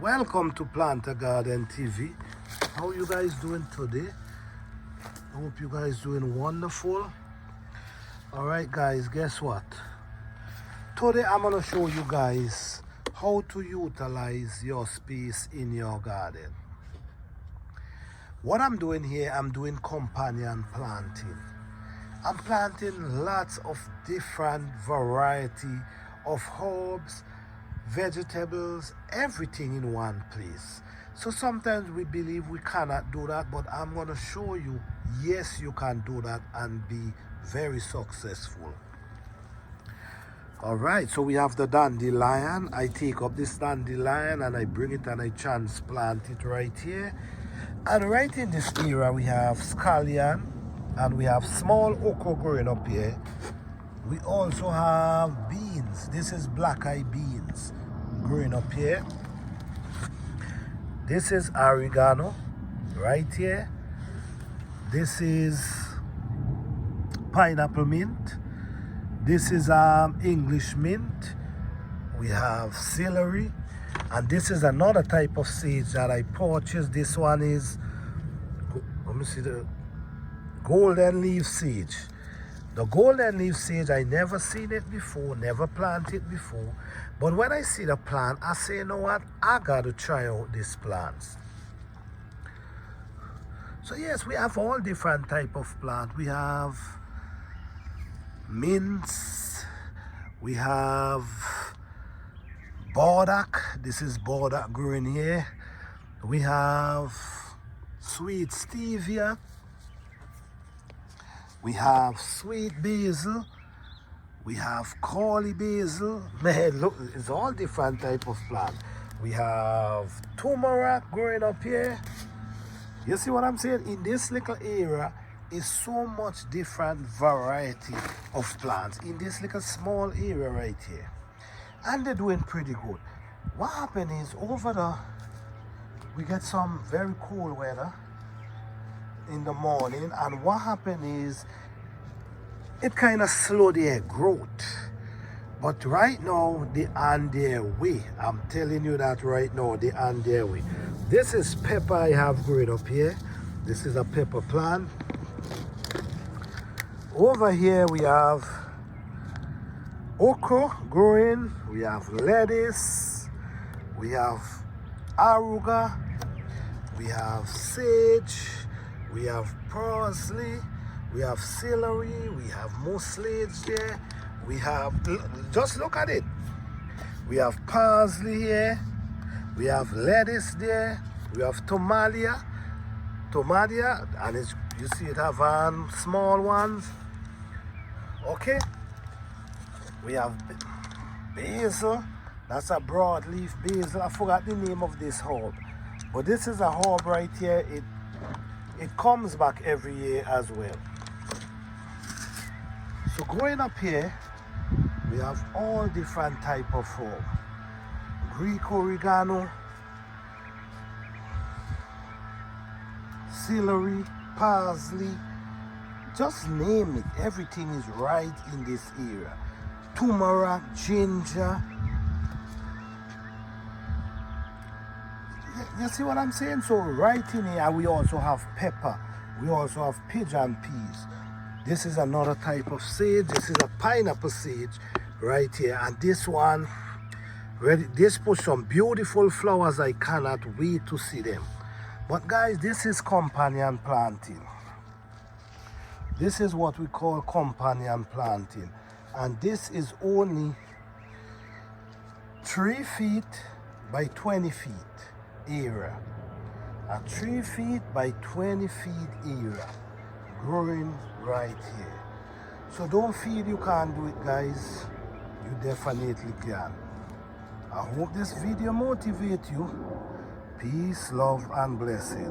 Welcome to Plant a Garden TV. How you guys doing today? I hope you guys doing wonderful. Alright guys, guess what? Today I'm going to show you guys how to utilize your space in your garden. What I'm doing here, I'm doing companion planting. I'm planting lots of different variety of herbs, vegetables, everything in one place. So sometimes we believe we cannot do that, but I'm going to show you, yes, you can do that and be very successful. All right, so we have the dandelion. I take up this dandelion and I bring it and I transplant it right here. And right in this area we have scallion and we have small okra growing up here. We also have beans. This is black eye beans growing up here. This is oregano right here. This is pineapple mint. This is English mint. We have celery. And this is another type of sage that I purchased. This one is, let me see, the golden leaf sage. The golden leaf sage, I never seen it before, never planted before. But when I see the plant, I say, you know what? I got to try out these plants. So yes, we have all different type of plant. We have mints. We have burdock. This is burdock growing here. We have sweet stevia. We have sweet basil. We have curly basil. Man, look, it's all different type of plant. We have turmeric growing up here. You see what I'm saying? In this little area is so much different variety of plants in this little small area right here. And they're doing pretty good. What happened is over there, we get some very cool weather in the morning, and what happened is it kind of slowed their growth. But right now they're on their way. I'm telling you that right now they're on their way. This is pepper I have growing up here. This is a pepper plant. Over here we have okra growing. We have lettuce. We have arugula. We have sage. We have parsley, we have celery, we have mucilage there, we have, just look at it. We have parsley here, we have lettuce there, we have tomatia, and it's, you see it have small ones. Okay, we have basil, that's a broadleaf basil. I forgot the name of this herb, but this is a herb right here. It comes back every year as well. So going up here, we have all different type of herb. Greek oregano, celery, parsley, just name it. Everything is right in this area. Turmeric, ginger. You see what I'm saying? So right in here we also have pepper. We also have pigeon peas. This is another type of sage. This is a pineapple sage right here. And this one, this puts some beautiful flowers. I cannot wait to see them. But guys, this is companion planting. This is what we call companion planting. And this is only 3 feet by 20 feet. Area, a 3 feet by 20 feet area growing right here. So don't feel you can't do it, guys. You definitely can. I hope this video motivates you. Peace, love, and blessing.